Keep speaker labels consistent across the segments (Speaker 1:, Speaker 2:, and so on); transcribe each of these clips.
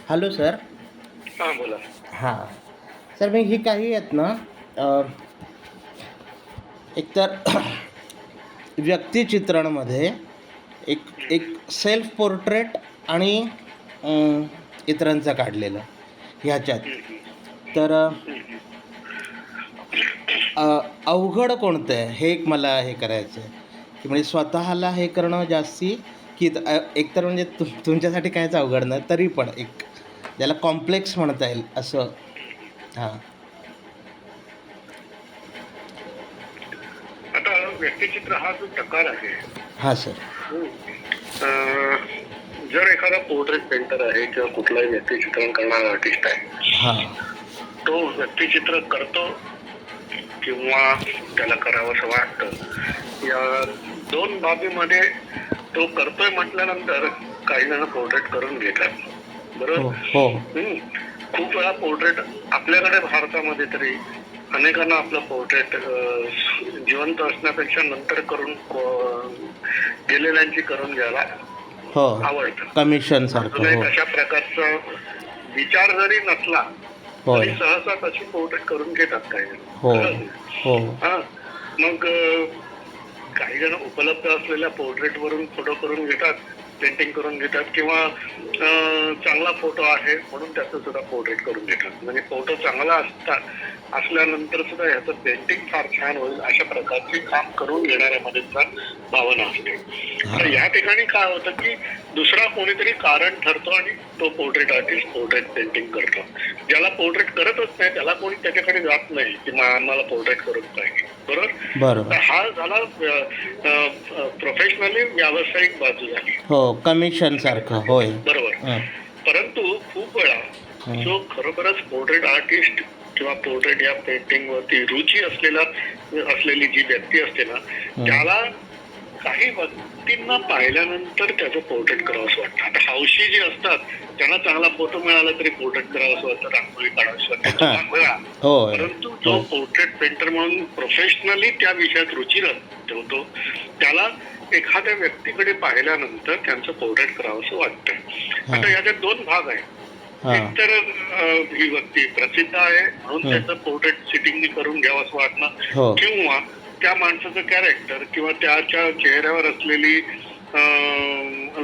Speaker 1: Hello sir.
Speaker 2: हां बोला.
Speaker 1: हां सर, मी ही काही आहेत ना एकतर व्यक्तिचित्रणामध्ये एक एक सेल्फ पोर्ट्रेट आणि इतरांचं काढलेलं ह्याच्यात तर अवघड कोणतं आहे हे एक मला हे करायचं आहे की म्हणजे स्वतःला हे करणं जास्ती की एकतर म्हणजे तुमच्यासाठी कायच अवघड नाही तरी पण एक ज्याला कॉम्प्लेक्स म्हणता येईल असं. हां
Speaker 2: आता व्यक्तिचित्र हा जो प्रकार आहे,
Speaker 1: हां सर.
Speaker 2: जर एखादा पोर्ट्रेट पेंटर आहे किंवा कुठलाही व्यक्तिचित्रण करणारा आर्टिस्ट आहे,
Speaker 1: हां
Speaker 2: तो व्यक्तिचित्र करतो किंवा त्याला करावंसं वाटतं, या दोन बाबीमध्ये तो करतोय म्हटल्यानंतर काही जण पोर्ट्रेट करून घेतात,
Speaker 1: हो
Speaker 2: बरोबर.
Speaker 1: हो
Speaker 2: खूप वेळा पोर्ट्रेट आपल्याकडे भारतामध्ये तरी अनेकांना आपलं पोर्ट्रेट जिवंत असण्यापेक्षा नंतर करून गेलेल्यांची करून घ्यायला
Speaker 1: हो
Speaker 2: आवडतं.
Speaker 1: कमिशन सारखं. हो
Speaker 2: अशा प्रकारचा विचार जरी नसला
Speaker 1: होय.
Speaker 2: तरी सहसा तशी पोर्ट्रेट करून घेतात काही जण.
Speaker 1: हो हो
Speaker 2: हा मग काही जण उपलब्ध असलेल्या पोर्ट्रेट वरून फोटो करून घेतात, पेंटिंग करून घेतात, किंवा चांगला फोटो आहे म्हणून त्याचं सुद्धा पोर्ट्रेट करून घेतात. म्हणजे फोटो चांगला असल्यानंतर सुद्धा ह्याचं पेंटिंग फार छान होईल अशा प्रकारचे काम करून घेणाऱ्यामध्ये भावना असते. तर या ठिकाणी काय होतं की दुसरा कोणीतरी कारण ठरतो आणि तो पोर्ट्रेट आर्टिस्ट पोर्ट्रेट पेंटिंग करतो. ज्याला पोर्ट्रेट करतच नाही त्याला कोणी त्याच्याकडे जात नाही की आम्हाला पोर्ट्रेट करून पाहिजे, बरोबर. तर हा झाला प्रोफेशनली व्यावसायिक बाजू झाली.
Speaker 1: हो कमिशन सारखं. होय
Speaker 2: बरोबर. परंतु खूप वेळा जो खरोखरच पोर्ट्रेट आर्टिस्ट किंवा पोर्ट्रेट या पेंटिंग वरती रुची असलेली जी व्यक्ती असते ना, त्याला काही व्यक्तींना पाहिल्यानंतर त्याचं पोर्ट्रेट करावंसं वाटतं. आता हौशी जे असतात त्यांना चांगला फोटो मिळाला तरी पोर्ट्रेट करावंसं वाटतं, रांगोळी काढावंसं वाटतं. परंतु जो पोर्ट्रेट पेंटर म्हणून प्रोफेशनली त्या विषयात रुची ठेवतो त्याला एखाद्या व्यक्तीकडे पाहिल्यानंतर त्यांचं पोर्ट्रेट करावंसं वाटतं. आता याच्यात दोन भाग आहेत. एक तर ही व्यक्ती प्रसिद्ध आहे म्हणून त्याचं पोर्ट्रेट सिटिंग करून घ्यावंसं वाटणं, किंवा त्या माणसाचं कॅरेक्टर किंवा त्याच्या चेहऱ्यावर असलेली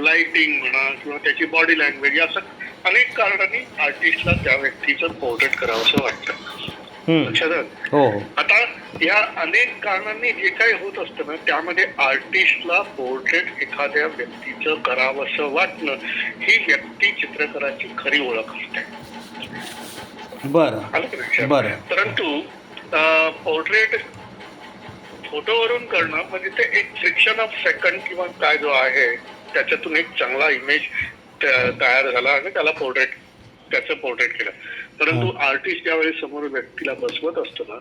Speaker 2: लाइटिंग म्हणा किंवा त्याची बॉडी लँग्वेज असं अनेक कारणांनी आर्टिस्टला त्या व्यक्तीचं पोर्ट्रेट करावंसं वाटतं. लक्षात. आता या अनेक कारणांनी जे काही होत असतं ना त्यामध्ये आर्टिस्टला पोर्ट्रेट एखाद्या व्यक्तीचं करावंसं वाटणं ही व्यक्ती चित्रकाराची खरी ओळख असते.
Speaker 1: बरं.
Speaker 2: परंतु पोर्ट्रेट फोटोवरून करणं म्हणजे ते एक फ्रिक्शन ऑफ सेकंड किंवा काय जो आहे त्याच्यातून एक चांगला इमेज तयार झाला आणि त्याचं पोर्ट्रेट केलं. परंतु आर्टिस्ट ज्यावेळी समोर व्यक्तीला बसवत असतो ना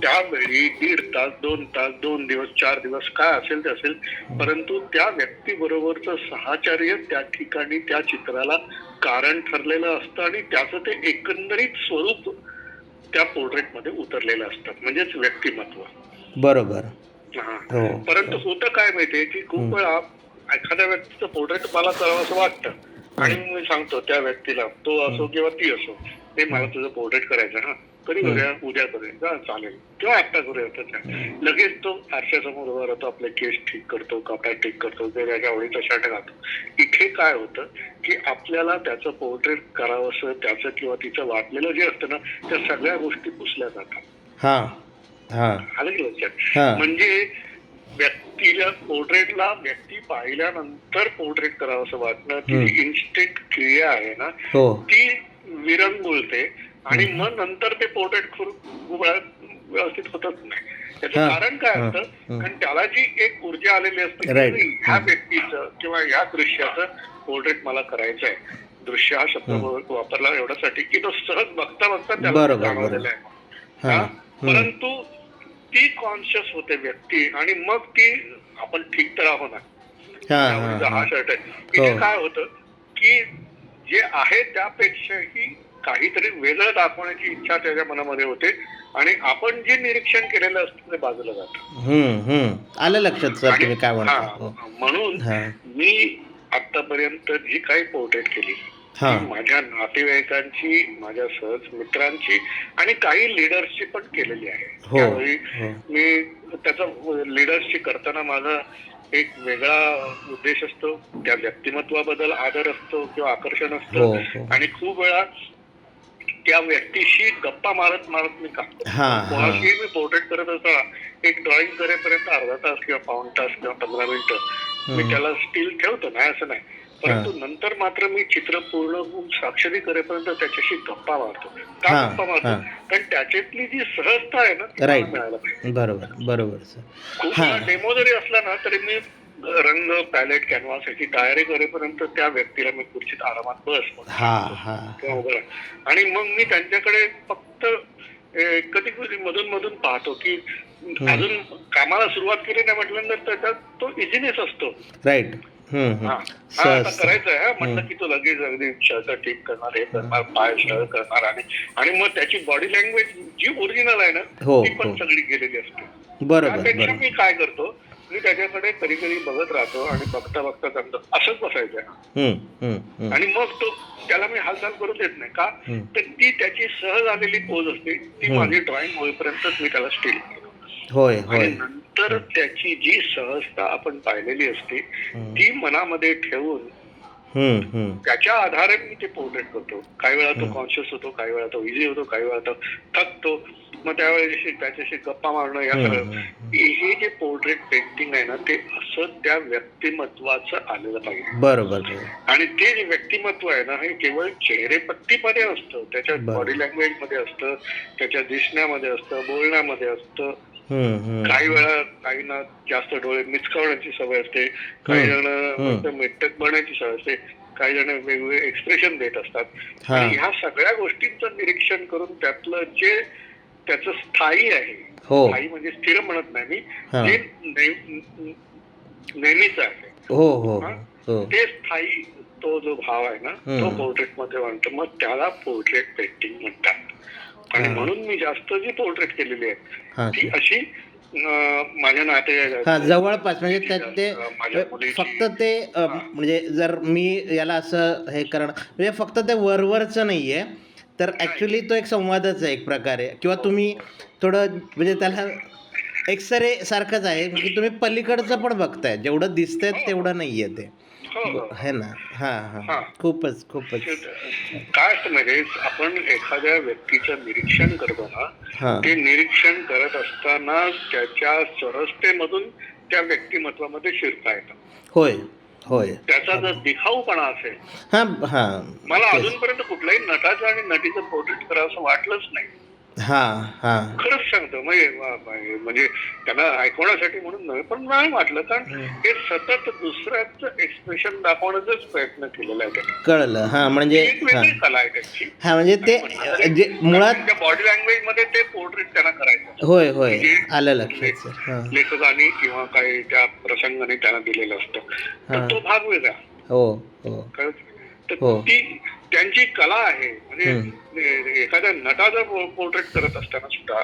Speaker 2: त्यावेळी 1.5 तास 2 तास 2 दिवस 4 दिवस काय असेल ते असेल, परंतु त्या व्यक्ती बरोबरचं साहचर्य त्या ठिकाणी त्या चित्राला कारण ठरलेलं असतं आणि त्याचं ते एकंदरीत स्वरूप त्या पोर्ट्रेट मध्ये उतरलेलं असतं, म्हणजेच व्यक्तिमत्व.
Speaker 1: बरोबर.
Speaker 2: परंतु होतं काय माहितीये की खूप वेळा एखाद्या व्यक्तीचं पोर्ट्रेट मला करावंसं वाटतं आणि मी सांगतो त्या व्यक्तीला, तो असो किंवा ती असो, ते मला तुझं पोर्ट्रेट करायचं ना, कधी करूया, उद्या करूया, चालेल, किंवा आता करूया. लगेच तो आरशासमोर उभा राहतो, आपले केस ठीक करतो, कपडा ठीक करतो, त्याच्या आवडीचा शर्ट घालतो. इथे काय होतं की आपल्याला त्याचं पोर्ट्रेट करावंसं, त्याचं किंवा तिचं वाटलेलं जे असतं ना त्या सगळ्या गोष्टी पुसल्या जातात. म्हणजे व्यक्तीला पोर्ट्रेटला व्यक्ती पाहिल्यानंतर पोर्ट्रेट करावंसं वाटणं, ती इन्स्टंट क्रिया आहे ना ती विरंगुळते आणि मग नंतर ते पोर्ट्रेट व्यवस्थित होतच नाही. त्याचं कारण काय असतं, कारण त्याला जी एक ऊर्जा आलेली असते ह्या व्यक्तीचं किंवा ह्या दृश्याचं पोर्ट्रेट मला करायचं आहे. दृश्य हा शब्द वापरला एवढ्यासाठी की तो सहज बघता त्याला जाणवलेला आहे. परंतु ती कॉन्शियस होते व्यक्ती आणि मग ती आपण ठीक तर आहो ना, हा शर्ट आहे. इथे काय होतं की जे आहे त्यापेक्षाही काहीतरी वेगळं दाखवण्याची इच्छा त्याच्या मनामध्ये होते आणि आपण जे निरीक्षण केलेलं असतं ते बाजूला जातं.
Speaker 1: आलं लक्षात सर तुम्ही काय म्हणता.
Speaker 2: म्हणून मी आतापर्यंत जी काही पोर्ट्रेट केली ती माझ्या नातेवाईकांची, माझ्या सहज मित्रांची आणि काही लिडर्सची पण केलेली आहे. त्यावेळी मी त्याचा लिडर्सची करताना माझा एक वेगळा उद्देश असतो, त्या व्यक्तिमत्वाबद्दल आदर असतो किंवा आकर्षण असतं आणि खूप वेळा त्या व्यक्तीशी गप्पा मारत मारत मी काम करतो. कोणाशी मी पोर्ट्रेट करत असताना एक ड्रॉइंग करेपर्यंत अर्धा तास किंवा पाऊण तास किंवा 15 मिनिटं मी त्याला स्टील ठेवतो, नाही असं नाही, परंतु नंतर मात्र मी चित्र पूर्ण साक्षरी करेपर्यंत त्याच्याशी गप्पा मारतो. का गप्पा मारतो? कारण त्याच्यातली जी सहजता आहे ना ती मिळायला पाहिजे.
Speaker 1: बरोबर बरोबर सर.
Speaker 2: खूप डेमो जरी असला ना तरी मी रंग, पॅलेट, कॅनव्हास याची तयारी करेपर्यंत त्या व्यक्तीला मी खुर्चीत आरामात बस किंवा उभं राहा आणि मग मी त्यांच्याकडे फक्त कधी कधी मधून मधून पाहतो की अजून कामाला सुरुवात केली नाही म्हटल्यानंतर त्याच्यात तो इझिनेस असतो.
Speaker 1: राईट.
Speaker 2: आता करायचं आहे म्हटलं की तो लगेच अगदी शर्ट ठीक करणार, हे करणार, पाय शर्ट करणार आणि मग त्याची बॉडी लँग्वेज जी ओरिजिनल आहे ना ती पण सगळी गेलेली असते. त्यापेक्षा मी काय करतो, मी त्याच्याकडे कधी कधी बघत राहतो आणि बघता बघता त्यांचं असंच बसायचं आणि मग तो त्याला मी हालचाल करू देत नाही. का तर ती त्याची सहज आलेली पोज असते, ती माझी ड्रॉइंग होईपर्यंत मी त्याला स्टील करतो. आणि नंतर त्याची जी सहजता आपण पाहिलेली असते ती मनामध्ये ठेवून त्याच्या आधारे मी ते पोर्ट्रेट करतो. काही वेळा तो कॉन्शियस होतो, काही वेळा तो इझी होतो, काही वेळा तो थकतो, मग त्यावेळेस त्याच्याशी गप्पा मारणं या सगळं. हे जे पोर्ट्रेट पेंटिंग आहे ना ते असं त्या व्यक्तिमत्वाचं आलेलं पाहिजे.
Speaker 1: बरोबर. आणि
Speaker 2: ते जे व्यक्तिमत्व आहे ना हे केवळ चेहरेपट्टीमध्ये असतं, त्याच्या बॉडी लँग्वेज मध्ये असतं, त्याच्या दिसण्यामध्ये असतं, बोलण्यामध्ये असतं. काही वेळा काहींना जास्त डोळे मिचकावण्याची सवय असते, काही जण मेटक बनण्याची सवय असते, काही जण वेगवेगळे एक्सप्रेशन देत असतात आणि ह्या सगळ्या गोष्टींचं निरीक्षण करून त्यातलं जे त्याचं स्थायी आहे, स्थायी म्हणजे स्थिर म्हणत नाही मी, जे नेहमीच आहे ते स्थायी तो जो भाव आहे ना तो पोर्ट्रेट मध्ये म्हणतो, मग त्याला पोर्ट्रेट पेंटिंग म्हणतात. आणि म्हणून मी जास्त जी पोर्ट्रेट केलेली आहे ती अशी माझ्या नातेवाईकांची
Speaker 1: जवळपास म्हणजे ते फक्त ते म्हणजे जर मी याला असं हे करणं म्हणजे फक्त ते वरवरचं नाहीये तर ऍक्च्युली तो एक संवादच आहे एक प्रकारे, किंवा तुम्ही थोडं म्हणजे त्याला एक्सरे सारखंच आहे की तुम्ही पलीकडचं पण बघताय, जेवढं दिसतंय तेवढं नाहीये ते है ना. खूपच
Speaker 2: काय असतं म्हणजे आपण एखाद्या व्यक्तीचं निरीक्षण करतो ना, ते निरीक्षण करत असताना त्याच्या सहजतेमधून त्या व्यक्तिमत्वामध्ये शिरता येतं.
Speaker 1: होय.
Speaker 2: त्याचा जर दिखाऊपणा असेल, मला अजूनपर्यंत कुठल्याही नटाचं आणि नटीचं पोर्ट्रेट करावं असं वाटलंच नाही. खरंच सांगतो, म्हणजे त्यांना ऐकवण्यासाठी म्हणून नव्हे, पण नाही वाटलं, कारण हे सतत दुसऱ्याचं एक्सप्रेशन दाखवण्याचाच प्रयत्न केलेला आहे.
Speaker 1: कळलं. म्हणजे
Speaker 2: एक वेगळी कला आहे त्यांची.
Speaker 1: म्हणजे ते मुळात
Speaker 2: बॉडी लँग्वेज मध्ये ते पोर्ट्रेट त्यांना करायचं.
Speaker 1: होय आलं लक्षात.
Speaker 2: लेखकाने किंवा काही त्या प्रसंगाने त्यांना दिलेलं असतं, तर तो भाग वेगळा. तर ती त्यांची कला आहे. म्हणजे एखाद्या नटाचा पोर्ट्रेट करत असताना सुद्धा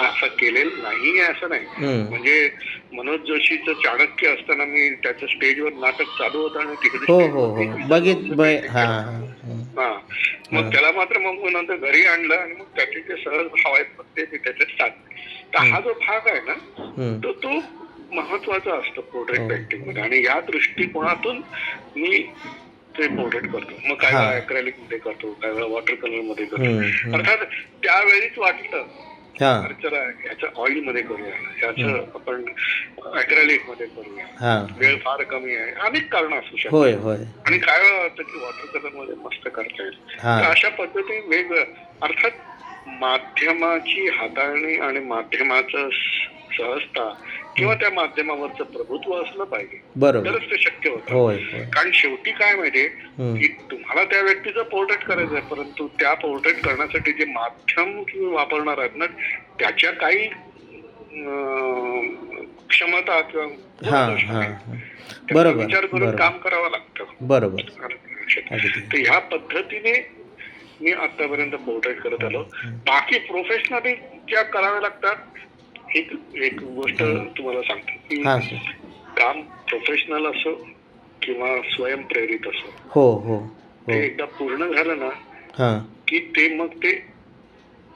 Speaker 2: असं केलेलं नाही असं नाही. म्हणजे मनोज जोशीचं चाणक्य असताना मी त्याचं स्टेजवर नाटक चालू होतं आणि तिकडे मग त्याला मात्र मग नंतर घरी आणलं आणि मग त्याचे जे सहज भाव आहेत ते मी त्याच्यात टाकले. तर हा जो भाग आहे ना तो महत्वाचा असतो पोर्ट्रेट पेंटिंग मध्ये आणि या दृष्टिकोनातून मी ते पोर्ट्रेट करतो. मग काय वेळा ऍक्रेलिक मध्ये करतो, काय वेळा वॉटर कलर मध्ये करतो. अर्थात त्यावेळीच वाटलं चला याचं ऑइल मध्ये करूया, याचं आपण ऍक्रेलिक मध्ये करूया, वेळ फार कमी आहे, अनेक कारण असू शकतात. आणि काय वेळा वाटतं की वॉटर कलर मध्ये मस्त करता येईल. तर अशा पद्धतीने वेगवेगळं, अर्थात माध्यमाची हाताळणी आणि माध्यमाचं सहजता किंवा त्या माध्यमावरचं प्रभुत्व असलं पाहिजे, तरच ते शक्य होतं. कारण शेवटी काय माहितीये की तुम्हाला त्या व्यक्तीचं पोर्ट्रेट करायचं आहे, परंतु त्या पोर्ट्रेट करण्यासाठी जे माध्यम तुम्ही वापरणार आहात ना त्याच्या काही क्षमता किंवा विचार करून काम करावं लागतं. तर ह्या पद्धतीने मी आतापर्यंत पोर्ट्रेट करत आलो. बाकी प्रोफेशनली ज्या कराव्या लागतात, एक गोष्ट तुम्हाला सांगतो की काम प्रोफेशनल असो किंवा स्वयंप्रेरित असो, ते एकदा पूर्ण झालं ना
Speaker 1: हां
Speaker 2: की ते मग ते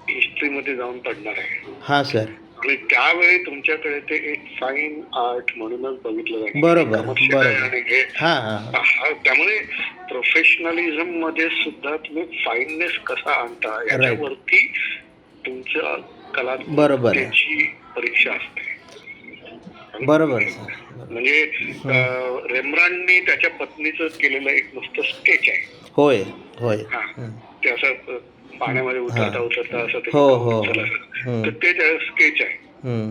Speaker 2: हिस्ट्रीमध्ये जाऊन पडणार आहे.
Speaker 1: हां सर.
Speaker 2: आणि त्यावेळी तुमच्याकडे ते एक फाईन आर्ट म्हणूनच बघितलं जाणार.
Speaker 1: बरोबर
Speaker 2: बरोबर. आणि हे
Speaker 1: हां हां
Speaker 2: त्यामुळे प्रोफेशनलिझम मध्ये सुद्धा तुम्ही फाईननेस कसा आणता याच्यावरती तुमच्या
Speaker 1: बरोबर आहे.
Speaker 2: कलाची परीक्षा असते.
Speaker 1: बरोबर सर.
Speaker 2: म्हणजे रेम्ब्रांडनी त्याच्या पत्नीचं केलेलं एक नुसतं स्केच आहे.
Speaker 1: होय होय.
Speaker 2: ते असं पाण्यामध्ये उतरता असं ते तर ते स्केच आहे.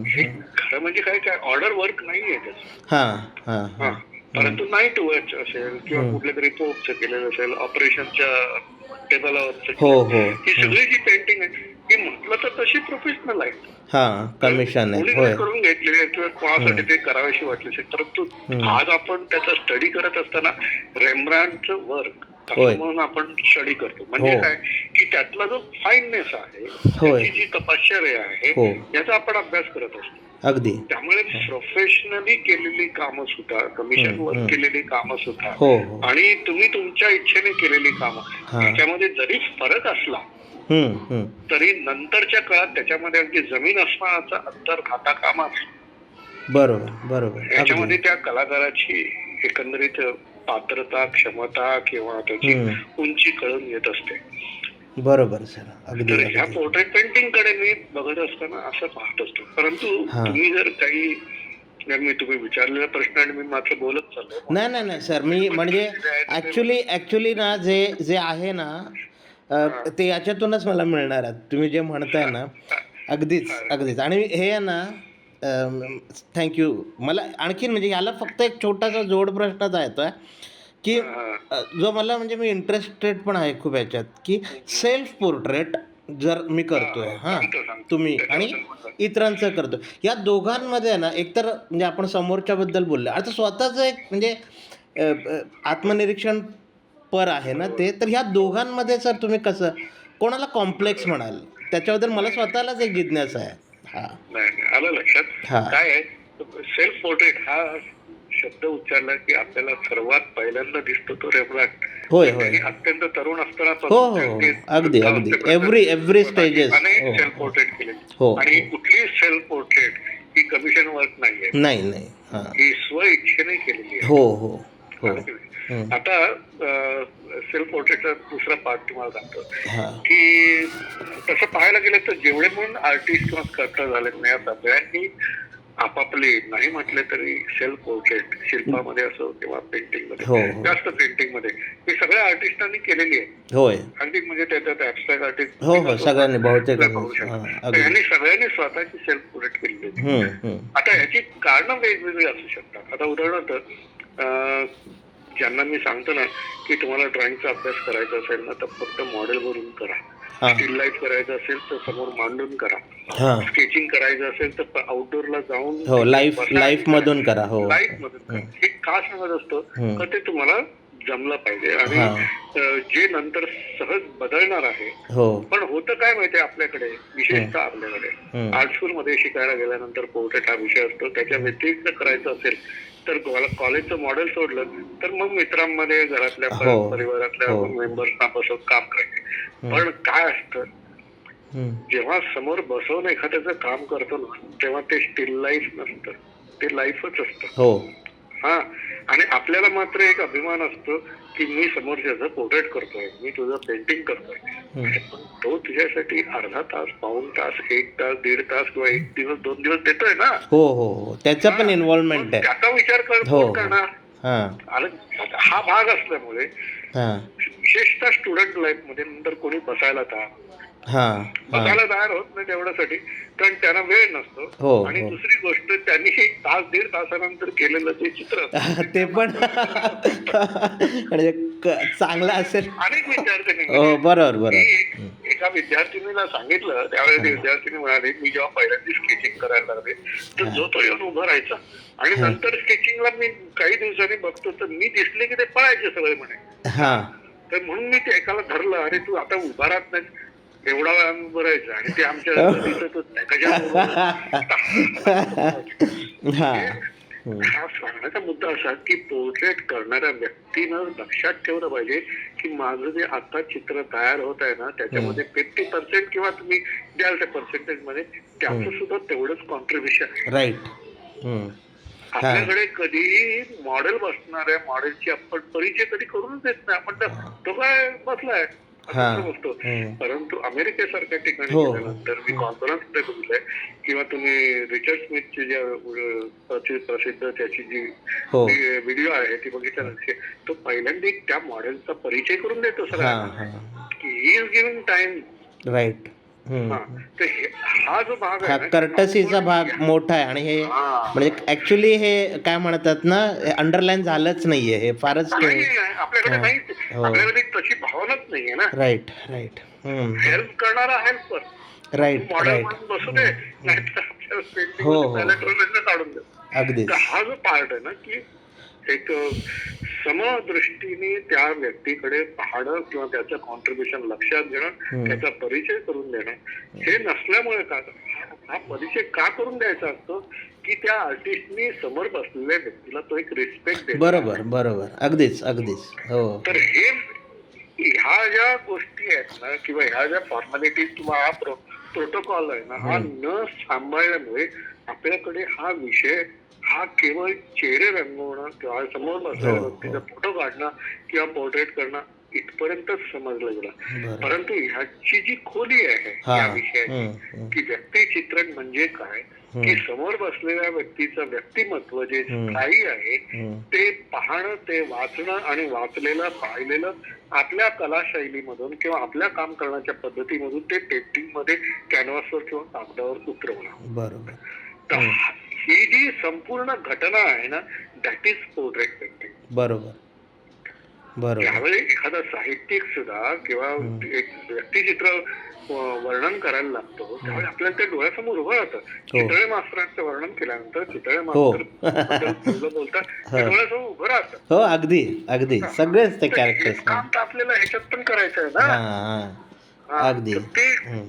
Speaker 2: हे खरं म्हणजे काय काय ऑर्डर वर्क नाहीये त्याचं. परंतु नाईट वॉच असेल किंवा कुठल्या तरी पोपचं केलेलं असेल, ऑपरेशनच्या टेबलावर ही सगळी जी पेंटिंग आहे ही म्हटलं तर तशी प्रोफेशनल आहे.
Speaker 1: कमिशन आहे
Speaker 2: करून घेतलेली आहे किंवा कोणासाठी ते करावीशी वाटली असेल. परंतु आज आपण त्याचा स्टडी करत असताना रेम्ब्रांडचं वर्क म्हणून आपण स्टडी करतो. म्हणजे काय की त्यातला जो फाईननेस आहे, त्याची जी तपश्चर्या आहे याचा आपण अभ्यास करत असतो.
Speaker 1: अगदी.
Speaker 2: त्यामुळे प्रोफेशनली केलेली कामं सुद्धा, कमिशन वर्क केलेली कामं सुद्धा आणि तुम्ही तुमच्या इच्छेने केलेली कामं त्याच्यामध्ये जरी फरक असला तरी नंतरच्या काळात त्याच्यामध्ये अगदी जमीन आसमानाचा अंतर खाता कामा नये.
Speaker 1: बरोबर.
Speaker 2: याच्यामध्ये त्या कलाकाराची एकंदरीत पात्रता, क्षमता किंवा त्याची उंची कळून येत असते.
Speaker 1: बरोबर सर. अगदी.
Speaker 2: तर ह्या पोर्ट्रेट पेंटिंग कडे मी बघत असताना असं पाहत असतो. परंतु तुम्ही जर काही तुम्ही विचारलेला प्रश्न आणि मी मात्र बोलत चाललो.
Speaker 1: नाही सर, मी म्हणजे ऍक्च्युली ना जे आहे ना ते याच्यातूनच मला मिळणार आहे. तुम्ही जे म्हणताय ना अगदीच. आणि हे आहे ना थँक्यू. मला आणखीन म्हणजे याला फक्त एक छोटासा जोड प्रश्नच येतोय की जो मला म्हणजे मी इंटरेस्टेड पण आहे खूप याच्यात की सेल्फ पोर्ट्रेट जर मी करतोय तुम्ही आणि इतरांचं करतो, या दोघांमध्ये ना एकतर म्हणजे आपण समोरच्याबद्दल बोललो, आता स्वतःचं एक म्हणजे आत्मनिरीक्षण पर आहे ना ते, तर ह्या दोघांमध्ये सर तुम्ही कसं कोणाला कॉम्प्लेक्स म्हणाल त्याच्याबद्दल मला स्वतःलाच एक जिज्ञासा आहे.
Speaker 2: नाही आलं लक्षात. काय आहे सेल्फ पोर्ट्रेट हा शब्द उच्चारला की आपल्याला सर्वात पहिल्यांदा दिसतो तो रेम्ब्रांड. होय अत्यंत तरुण असताना
Speaker 1: अगदी एव्हरी स्टेजेस
Speaker 2: सेल्फ पोर्ट्रेट केले. आणि कुठली सेल्फ पोर्ट्रेट ही कमिशन वर्क नाही, ही स्व इच्छेने केलेली आहे. आता सेल्फ पोर्ट्रेटचा दुसरा पार्ट तुम्हाला सांगतो की तसं पाहायला गेलं तर जेवढे पण आर्टिस्ट किंवा स्कल्प्टर झालेत ना, या सगळ्यांनी आपापले नाही म्हटले तरी सेल्फ पोर्ट्रेट शिल्पामध्ये असो किंवा पेंटिंग मध्ये, जास्त पेंटिंग मध्ये हे सगळ्या आर्टिस्टांनी केलेली आहे. अगदी म्हणजे त्याच्यात ऍबस्ट्रॅक्ट आर्टिस्ट
Speaker 1: सगळ्यांनी
Speaker 2: यांनी सगळ्यांनी स्वतःची सेल्फ पोर्ट्रेट केलेली आहे. आता याची कारणं वेगवेगळी असू शकतात. आता उदाहरणार्थ ज्यांना मी सांगतो ना की तुम्हाला ड्रॉइंगचा अभ्यास करायचा असेल ना तर फक्त मॉडेल वरून करा, स्टील लाईफ करायचं असेल तर समोर मांडून करा, स्केचिंग करायचं असेल तर आउटडोअरला जाऊन
Speaker 1: लाईफ मधून करा.
Speaker 2: हे का सांगत असतो तर ते तुम्हाला जमलं पाहिजे आणि जे नंतर सहज बदलणार आहे. पण होतं काय माहितीये आपल्याकडे, विशेषतः आपल्याकडे आर्ट स्कूल मध्ये शिकायला गेल्यानंतर पोर्ट्रेट हा विषय असतो. त्याच्या व्यतिरिक्त करायचं असेल तर कॉलेजचं मॉडेल सोडलं तर मग मित्रांमध्ये घरातल्या परिवारातल्या मेंबर्सना बसवून काम करायचे. पण काय असतं जेव्हा समोर बसवून एखाद्याचं काम करतो ना तेव्हा ते स्टील लाईफ नसतं, ते लाईफच असतं. आणि आपल्याला मात्र एक अभिमान असतो की मी समोरच्याचं पोर्ट्रेट करतोय, मी तुझं पेंटिंग करतोय. पण तो तुझ्यासाठी अर्धा तास, पाऊण तास, 1 तास, 1.5 तास किंवा 1 दिवस 2 दिवस देतोय ना.
Speaker 1: त्याचा पण इन्व्हॉल्वमेंट आहे.
Speaker 2: त्याचा विचार करणार हा भाग असल्यामुळे विशेषतः स्टुडंट लाईफ मध्ये नंतर कोणी बसायला तयार होत नाही तेवढ्यासाठी, कारण त्यांना वेळ नसतो. आणि दुसरी गोष्ट त्यांनी 1 तास 1.5 तासानंतर केलेलं ते चित्र
Speaker 1: ते पण चांगलं असेल.
Speaker 2: अनेक विद्यार्थ्यांनी
Speaker 1: बरोबर
Speaker 2: एका विद्यार्थिनीला सांगितलं त्यावेळेस विद्यार्थिनी म्हणाली मी जेव्हा पहिल्यांदा स्केचिंग करायला लागले तर जो तो येऊन उभं राहायचा आणि नंतर स्केचिंगला मी काही दिवसांनी बघतो तर मी दिसले की ते पळायचे सगळे म्हणे. तर म्हणून मी ते एकाला धरलं, अरे तू आता उभा राहत नाही, एवढा वेळा आम्ही बरायचं आणि ते आमच्या दिसतच नाही कशा. हा सांगण्याचा मुद्दा असा की पोर्ट्रेट करणाऱ्या व्यक्तीनं लक्षात ठेवलं पाहिजे की माझं जे आता चित्र तयार होत आहे ना त्याच्यामध्ये 50% किंवा तुम्ही द्याल त्या पर्सेंटेज मध्ये त्याचं सुद्धा तेवढंच कॉन्ट्रीब्युशन आहे.
Speaker 1: राईट.
Speaker 2: आपल्याकडे कधीही मॉडेल बसणाऱ्या मॉडेलची आपण परिचय कधी करूनच देत नाही. आपण तो काय बसलाय असं बसतो. परंतु अमेरिकेसारख्या ठिकाणी गेल्यानंतर मी कॉन्फरन्स मध्ये बघितलंय किंवा तुम्ही रिचर्ड स्मिथची ज्या प्रसिद्ध त्याची जी व्हिडिओ आहे ती बघितल्यानंतर तो पहिल्यांदा त्या मॉडेलचा परिचय करून देतो सगळ्यांना की he is giving time.
Speaker 1: Right.
Speaker 2: तर हा जो भाग आहे
Speaker 1: कर्टसीचा भाग मोठा आहे आणि हे म्हणजे ऍक्च्युली हे काय म्हणतात ना अंडरलाईन झालंच नाहीये हे फारच
Speaker 2: आपल्याकडे नाही. आपल्याकडे तशी भावनाच नाहीये ना.
Speaker 1: Right right.
Speaker 2: हेल्प करणारा हेल्प कर
Speaker 1: राईट राईट.
Speaker 2: बसू दे काढून दे.
Speaker 1: अगदी.
Speaker 2: हा जो पार्ट आहे ना की एक समदृष्टीने त्या व्यक्तीकडे पाहणं किंवा त्याचं कॉन्ट्रीब्युशन लक्षात घेणं त्याचा परिचय करून देणं हे नसल्यामुळे का हा परिचय का करून द्यायचा असतो की त्या आर्टिस्टनी समोर बसलेल्या व्यक्तीला तो एक रिस्पेक्ट देतो.
Speaker 1: बरोबर बरोबर. अगदीच अगदीच. हो.
Speaker 2: तर हे ह्या ज्या गोष्टी आहेत ना किंवा ह्या ज्या फॉर्मॅलिटीज किंवा हा प्रोटोकॉल आहे ना हा न सांभाळल्यामुळे आपल्याकडे हा विषय हा केवळ चेहरे रंगवणं किंवा समोर बसलेल्या व्यक्तीचा फोटो काढणं किंवा पोर्ट्रेट करणं इथपर्यंतच समजलं गेलं. परंतु ह्याची जी खोली आहे या विषयाची की व्यक्तिचित्रण म्हणजे काय की समोर बसलेल्या व्यक्तीचं व्यक्तिमत्व जे स्थायी आहे ते पाहणं ते वाचणं आणि वाचलेलं पाहिलेलं आपल्या कलाशैलीमधून किंवा आपल्या काम करण्याच्या पद्धतीमधून ते पेंटिंग मध्ये कॅनव्हासवर किंवा कागदावर उतरवणं.
Speaker 1: बरोबर.
Speaker 2: तर ही जी संपूर्ण घटना आहे ना दॅट इज पोर्ट्रेट पेंटिंग.
Speaker 1: बरोबर बरोबर.
Speaker 2: त्यावेळी एखादा साहित्यिक सुद्धा किंवा एक व्यक्तिचित्र वर्णन करायला लागतो त्यावेळी आपल्याला त्या डोळ्यासमोर उभं राहतं. चितळे मास्तरांचं वर्णन केल्यानंतर चितळे मास्तर बोलतात डोळ्यासमोर उभं राहतं.
Speaker 1: हो अगदी अगदी. सगळेच ते कॅरेक्टर्स
Speaker 2: काम तर आपल्याला ह्याच्यात पण करायचं आहे ना.
Speaker 1: अगदी.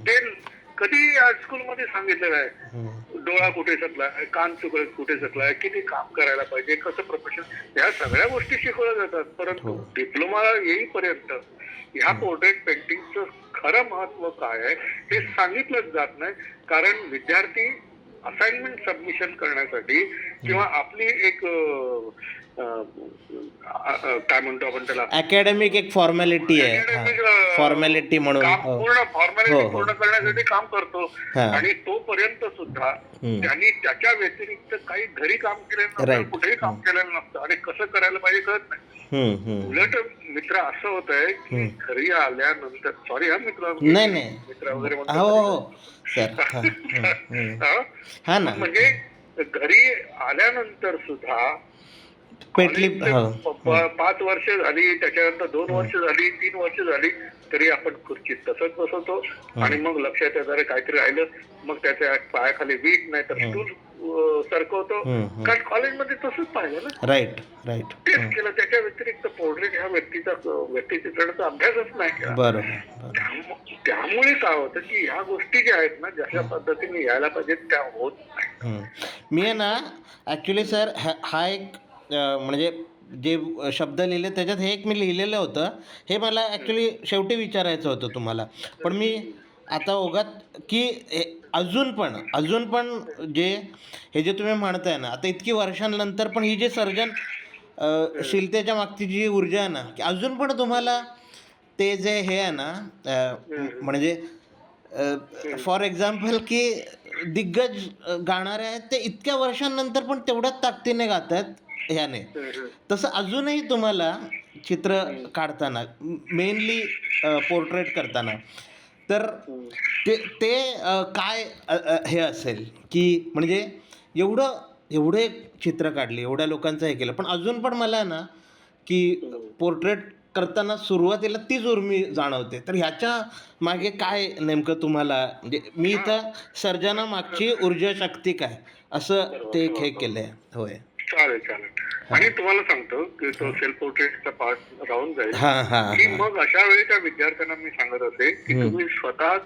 Speaker 2: ते कधी आर्ट स्कूल मध्ये सांगितलेलं आहे डोळा कुठे सकलाय कान कुठे सकलाय किती काम करायला पाहिजे कसं प्रोफेशन ह्या सगळ्या गोष्टी शिकवल्या जातात. परंतु डिप्लोमा येईपर्यंत ह्या पोर्ट्रेट पेंटिंगचं खरं महत्व काय आहे हे सांगितलंच जात नाही. कारण विद्यार्थी असाइनमेंट सबमिशन करण्यासाठी किंवा आपली एक काय म्हणतो आपण त्याला
Speaker 1: अकॅडमिक एक फॉर्मॅलिटी आहे फॉर्मॅलिटी म्हणून
Speaker 2: पूर्ण फॉर्मॅलिटी पूर्ण करण्यासाठी काम करतो आणि तोपर्यंत सुद्धा त्यांनी त्याच्या व्यतिरिक्त काही घरी काम केलेलं नसतं कुठेही काम केलेलं नसतं आणि कसं करायला पाहिजे कळत नाही. उलट मित्र असं होत आहे की घरी आल्यानंतर सॉरी हा मित्र वगैरे म्हणजे घरी आल्यानंतर सुद्धा
Speaker 1: पेटली
Speaker 2: 5 वर्ष झाली त्याच्यानंतर 2 वर्ष झाली 3 वर्ष झाली तरी आपण खुर्चीत तसंच बसवतो आणि मग लक्षात येणारे काहीतरी राहिलं मग त्याच्या पायाखाली वीट नाही तर स्टूल सरकवतो. कारण कॉलेजमध्ये तसंच पाहिलं ना.
Speaker 1: Right right.
Speaker 2: तेच केलं. त्याच्या व्यतिरिक्त पोर्ट्रेट ह्या व्यक्तिचित्रणाचा अभ्यासच नाही केला.
Speaker 1: बरोबर.
Speaker 2: त्यामुळे काय होतं की ह्या गोष्टी ज्या आहेत ना जशा पद्धतीने यायला पाहिजेत त्या होत नाही.
Speaker 1: मी आहे ना ॲक्च्युली सर हा एक म्हणजे जे शब्द लिहिले त्याच्यात हे एक मी लिहिलेलं होतं हे मला ॲक्च्युली शेवटी विचारायचं होतं तुम्हाला. पण मी आता ओघात की अजून पण जे हे जे तुम्ही म्हणताय ना आता इतकी वर्षांनंतर पण ही जे शीलतेच्या मागची जी ऊर्जा आहे ना की अजून पण तुम्हाला ते जे हे आहे ना म्हणजे फॉर एक्झाम्पल की दिग्गज गाणारे आहेत ते इतक्या वर्षांनंतर पण तेवढ्याच ताकदीने गात आहेत ह्याने. तसं अजूनही तुम्हाला चित्र काढताना मेनली पोर्ट्रेट करताना तर ते काय हे असेल की म्हणजे एवढे चित्र काढले एवढ्या लोकांचं हे केलं पण अजून पण मला ना की पोर्ट्रेट करताना सुरुवातीला तीच उर्मी जाणवते. तर ह्याच्या मागे काय नेमकं तुम्हाला म्हणजे मी इथं सर्जना मागची ऊर्जा शक्ती काय असं ते हे केलं आहे. होय
Speaker 2: चालेल. आणि तुम्हाला सांगतो की तो सेल्फ पोर्ट्रेटचा पार्ट राहून जाईल की मग अशा वेळी त्या विद्यार्थ्यांना मी सांगत असे की तुम्ही स्वतः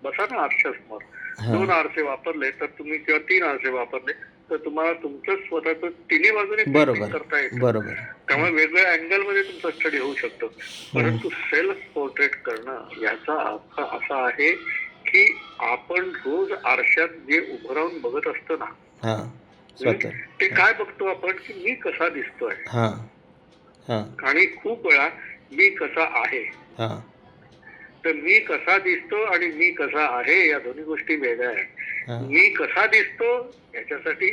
Speaker 2: बसा ना आरशासमोर 2 आरसे वापरले तर तुम्ही किंवा 3 आरसे वापरले तर तुम्हाला तुमचं स्वतःच तिन्ही बाजूने
Speaker 1: बरोबर
Speaker 2: करता येतं.
Speaker 1: बरोबर
Speaker 2: त्यामुळे वेगवेगळ्या अँगल मध्ये तुमचा स्टडी होऊ शकतो. परंतु सेल्फ पोर्ट्रेट करणं याचा अर्थ असा आहे की आपण रोज आरशात जे उभं राहून बघत असतो ना,
Speaker 1: हा स्वतः
Speaker 2: ते काय बघतो आपण की मी कसा दिसतोय,
Speaker 1: हा हा
Speaker 2: आणि खूप वेळा मी कसा आहे.
Speaker 1: हा
Speaker 2: तर मी कसा दिसतो आणि मी कसा आहे या दोन्ही गोष्टी वेगळ्या आहेत.
Speaker 1: हा
Speaker 2: मी कसा दिसतो याच्यासाठी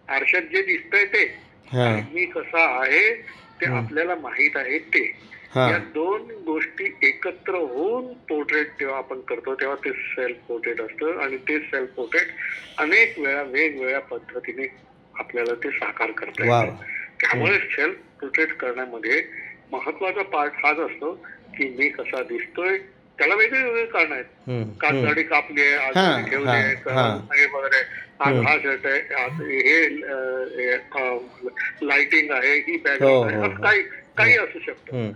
Speaker 2: आरशात जे दिसतंय ते,
Speaker 1: हा
Speaker 2: आणि मी कसा आहे ते आपल्याला माहित आहे ते,
Speaker 1: हा
Speaker 2: या दोन गोष्टी एकत्र होऊन पोर्ट्रेट जेव्हा आपण करतो तेव्हा ते सेल्फ पोर्ट्रेट असतं. आणि ते सेल्फ पोर्ट्रेट अनेक वेळा वेगवेगळ्या पद्धतीने आपल्याला ते साकार करता
Speaker 1: वा
Speaker 2: येतं. त्यामुळे सेल्फ पोर्ट्रेट करण्यामध्ये महत्वाचा पार्ट हाच असतो की मी कसा दिसतोय. त्याला वेगळे वेगळे कारण आहेत. काच दाढी कापली आहे, आज दाढी ठेवली आहे, हे वगैरे, आज हा शर्ट आहे, आज हे लाइटिंग आहे, ही बॅकग्राऊंड आहे, असं काही असू शकतं.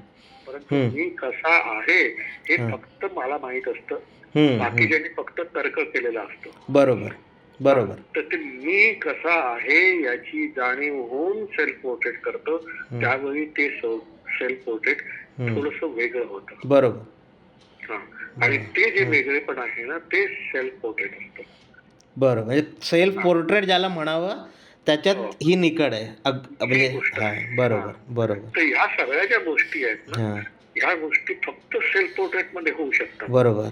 Speaker 2: परंतु मी कसा आहे हे फक्त मला माहित असतं. बाकीच्यांनी फक्त तर्क केलेला असतो.
Speaker 1: बरोबर बरोबर.
Speaker 2: तर ते मी कसा आहे याची जाणीव होऊन सेल्फ पोर्ट्रेट करतो. त्यावेळी ते सेल्फ पोर्ट्रेट थोडस वेगळं होतं.
Speaker 1: बरोबर.
Speaker 2: आणि ते जे वेगळेपण आहे ना ते सेल्फ पोर्ट्रेट असतं.
Speaker 1: बरं, म्हणजे सेल्फ पोर्ट्रेट ज्याला म्हणावं त्याच्यात ही निकड आहे म्हणजे. बरोबर बरोबर.
Speaker 2: तर ह्या सगळ्या ज्या गोष्टी आहेत ना, ह्या गोष्टी फक्त सेल्फ पोर्ट्रेट मध्ये होऊ शकतात.
Speaker 1: बरोबर.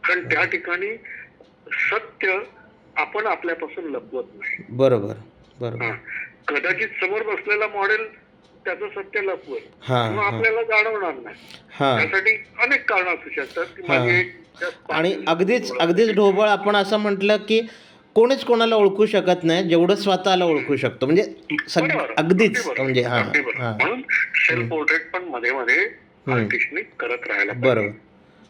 Speaker 2: कारण त्या ठिकाणी सत्य आपण आपल्यापासून लपवत नाही.
Speaker 1: बरोबर बरोबर.
Speaker 2: कदाचित समोर बसलेला मॉडेल त्याचं सत्य लपवत, मग आपल्याला जाणवणार नाही. त्यासाठी अनेक कारण असू शकतात.
Speaker 1: आणि अगदीच ढोबळ आपण असं म्हटलं की कोणीच कोणाला ओळखू शकत नाही जेवढं स्वतःला ओळखू शकतो. म्हणजे अगदीच म्हणजे
Speaker 2: म्हणून सेल्फ पोर्ट्रेट पण मध्ये मध्ये आर्टिस्टने करत राहायला.
Speaker 1: बरोबर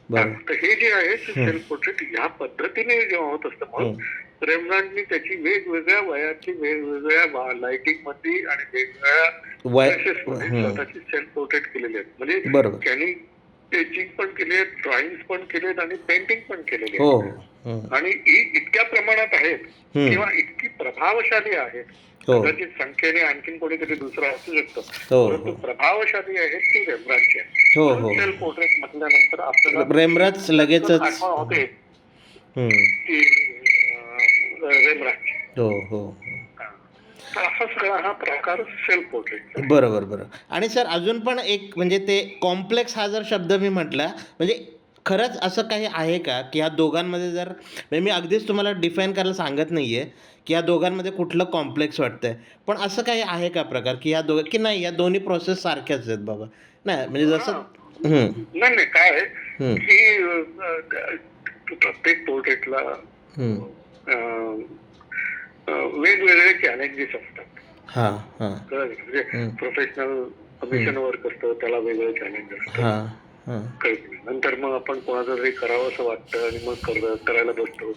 Speaker 1: बरोबर.
Speaker 2: तर हे जे आहे सेल्फ पोर्ट्रेट ह्या पद्धतीने जेव्हा होत असतं, म्हणून रेम्ब्रांडनी त्याची वेगवेगळ्या वयाची वेगवेगळ्या लाइटिंग मध्ये आणि वेगवेगळ्या स्वतःची सेल्फ पोर्ट्रेट केलेली आहेत. म्हणजे त्यांनी स्केचिंग पण केली आहेत, ड्रॉइंग पण केले आहेत आणि पेंटिंग पण केलेली आहेत. आणि ही इतक्या प्रमाणात आहेत किंवा इतकी प्रभावशाली आहेत, कदाचित संख्येने आणखीन कोणीतरी दुसरा असू शकतो, परंतु प्रभावशाली आहेत ती रेम्ब्रांडची आहे. सेल्फ पोर्ट्रेट म्हटल्यानंतर आपल्याला
Speaker 1: रेम्ब्रांड लगेच
Speaker 2: होते की रेम्ब्रांड. असा सगळा हा प्रकार सेल्फ पोर्ट्रेट.
Speaker 1: बरोबर बरोबर. आणि सर अजून पण एक म्हणजे ते कॉम्प्लेक्स हा जर शब्द मी म्हटला, म्हणजे खरंच असं काही आहे का की ह्या दोघांमध्ये जर, म्हणजे मी अगदीच तुम्हाला डिफाईन करायला सांगत नाही आहे की या दोघांमध्ये कुठलं कॉम्प्लेक्स वाटतंय, पण असं काही आहे का प्रकार की की नाही या दोन्ही प्रोसेस सारख्याच आहेत बाबा? नाही म्हणजे जसं
Speaker 2: नाही काय आहे की प्रत्येक पोर्ट्रेटला वेगवेगळे चॅलेंजेस असतात. म्हणजे प्रोफेशनल कमिशन वर्क असतं, त्याला वेगळं चॅलेंज असतं. नंतर मग आपण कोणाचं तरी करावं असं वाटतं आणि मग करायला बसतो,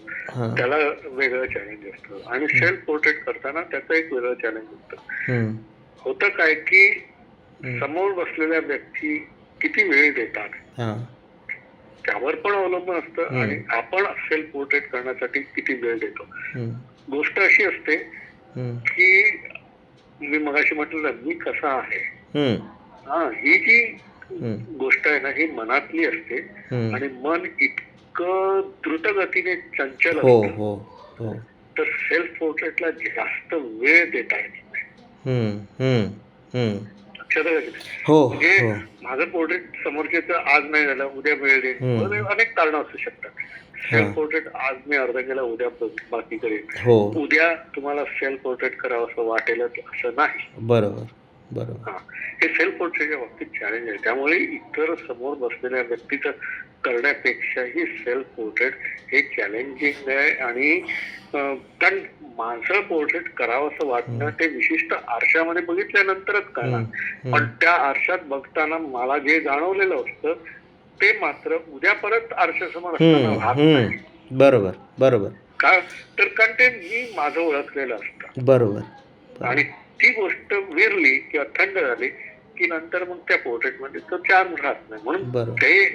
Speaker 2: त्याला वेगळं चॅलेंज असतं. आणि सेल्फ पोर्ट्रेट करताना त्याचं एक वेगळं चॅलेंज असतं. होतं काय की समोर बसलेल्या व्यक्ती किती वेळ देतात त्यावर पण अवलंबून असतं, आणि आपण सेल्फ पोर्ट्रेट करण्यासाठी किती वेळ देतो. गोष्ट अशी असते की मी मगाशी म्हटलं ना मी कसा आहे, ही जी गोष्ट आहे ना ही मनातली असते. आणि मन इतकं द्रुतगतीने चंचल असतं, तर सेल्फ पोर्ट्रेटला जास्त वेळ देता येत नाही. म्हणजे माझं पोर्ट्रेट समोरच्याचं आज नाही झालं, उद्या वेळ देईन, अनेक कारण असू शकतात. सेल्फ पोर्ट्रेट आज मी अर्धा केला, उद्या बाकी करेन, उद्या तुम्हाला सेल्फ पोर्ट्रेट करावं असं वाटेल असं नाही.
Speaker 1: बरोबर बरोबर.
Speaker 2: हे सेल्फ पोर्ट्रेटच्या बाबतीत चॅलेंज आहे. त्यामुळे इतर समोर बसलेल्या व्यक्तीचं करण्यापेक्षाही सेल्फ पोर्ट्रेट हे चॅलेंजिंग आहे. आणि कारण माझं पोर्ट्रेट करावं असं वाटणं ते विशिष्ट आरशामध्ये बघितल्यानंतरच कळणार, पण त्या आरशात बघताना मला जे जाणवलेलं असतं ते मात्र उद्या परत आरशासमोर असताना राहत नाही.
Speaker 1: बरोबर बरोबर.
Speaker 2: तर कारण ते मी माझं ओळखलेलं असतं.
Speaker 1: बरोबर.
Speaker 2: आणि ती गोष्ट विरली किंवा थंड झाली की नंतर मग त्या पोर्ट्रेट मध्ये तो चार्म राहत नाही. म्हणून ते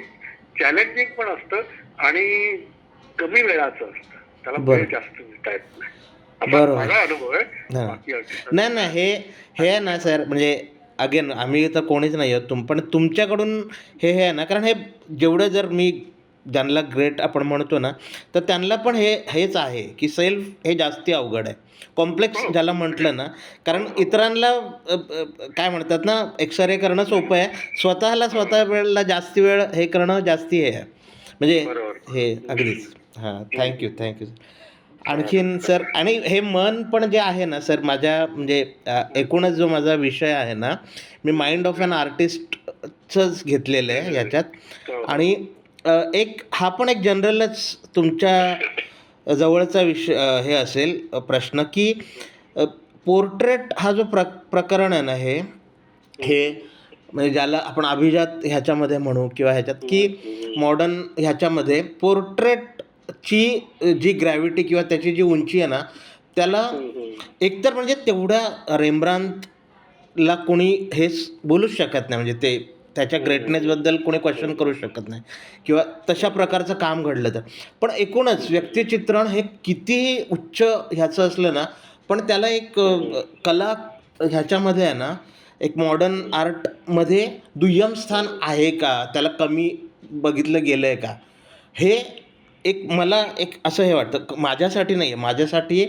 Speaker 2: चॅलेंजिंग पण असतं आणि कमी वेळाचं असतं, त्याला वेळ जास्त मिळता येत नाही.
Speaker 1: बरोबर.
Speaker 2: माझा अनुभव आहे.
Speaker 1: हां.
Speaker 2: बाकी
Speaker 1: नाही नाही, हे आहे ना सर, म्हणजे अगेन आम्ही तर कोणीच नाही आहोत, पण तुमच्याकडून हे आहे ना, कारण हे जेवढं जर मी ज्यांना ग्रेट आपण म्हणतो ना, तर त्यांना पण हेच आहे की सेल्फ हे जास्ती अवघड आहे, कॉम्प्लेक्स ज्याला म्हटलं ना. कारण इतरांना काय म्हणतात ना, एक्सरे करणं सोपं आहे, स्वतः वेळेला जास्ती वेळ हे करणं जास्ती हे आहे, म्हणजे हे अगदीच. हां, थँक्यू. आणखीन सर, आणि हे मन पण जे आहे ना सर, माझ्या म्हणजे एकूणच जो माझा विषय आहे ना, मी माइंड ऑफ ॲन आर्टिस्टचंच घेतलेलं आहे ह्याच्यात. आणि हा पण एक जनरलच तुमच्या जवळचा विषय हे असेल प्रश्न, की पोर्ट्रेट हा जो प्रकरण आहे ना, हे म्हणजे ज्याला आपण अभिजात ह्याच्यामध्ये म्हणू किंवा ह्याच्यात, की मॉडर्न ह्याच्यामध्ये पोर्ट्रेटची जी ग्रॅव्हिटी किंवा त्याची जी उंची आहे ना, त्याला एकतर म्हणजे तेवढ्या रेम्ब्रांतला कोणी हेच बोलूच शकत नाही, म्हणजे ते त्याच्या ग्रेटनेसबद्दल कोणी क्वेश्चन करू शकत नाही किंवा तशा प्रकारचं काम घडलं तर. पण एकूणच व्यक्तिचित्रण हे कितीही उच्च ह्याचं असलं ना, पण त्याला एक कला ह्याच्यामध्ये आहे ना, एक मॉडर्न आर्टमध्ये दुय्यम स्थान आहे का, त्याला कमी बघितलं गेलं आहे का, हे एक मला एक असं हे वाटतं. माझ्यासाठी नाही आहे, माझ्यासाठी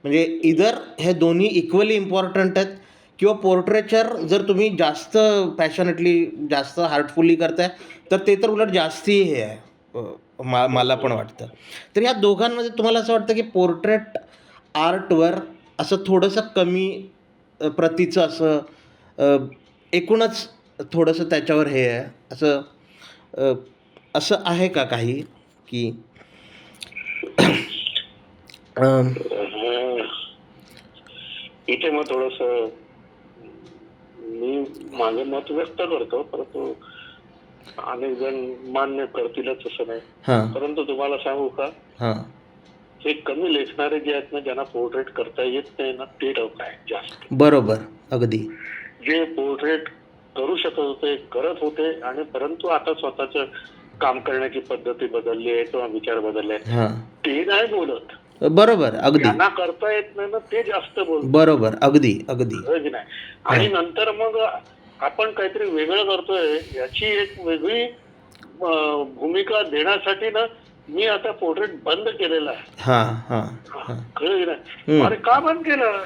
Speaker 1: म्हणजे इधर हे दोन्ही इक्वली इम्पॉर्टंट आहेत, किंवा पोर्ट्रेचर जर तुम्ही जास्त पॅशनेटली जास्त हार्टफुली करताय तर ते तर उलट जास्ती हे आहे, मला पण वाटतं. तर ह्या दोघांमध्ये तुम्हाला असं वाटतं की पोर्ट्रेट आर्टवर असं थोडंसं कमी प्रतीचं असं एकूणच थोडंसं त्याच्यावर हे आहे, असं आहे का काही, की
Speaker 2: इथे मग थोडस मी माझं मत व्यक्त करतो, परंतु अनेक जण मान्य करतीलच असं नाही. परंतु तुम्हाला सांगू का, हे कमी लेखणारे जे आहेत ना, ज्यांना पोर्ट्रेट करता येत नाही ना, ते लोक आहेत जास्त.
Speaker 1: बरोबर, अगदी. जे
Speaker 2: पोर्ट्रेट करू शकत होते, करत होते, आणि परंतु आता स्वतःच काम करण्याची पद्धती बदलली आहे किंवा विचार बदलले आहेत, ते नाही बोलत.
Speaker 1: बरोबर, अगदी.
Speaker 2: त्यांना करता येत नाही ना, ते जास्त बोलतात.
Speaker 1: बरोबर, अगदी.
Speaker 2: नाही. आणि नंतर मग आपण काहीतरी वेगळं करतोय याची एक वेगळी भूमिका देण्यासाठी ना, मी आता पोर्ट्रेट बंद केलेला आहे. कळलं नाही, अरे का बंद केलं,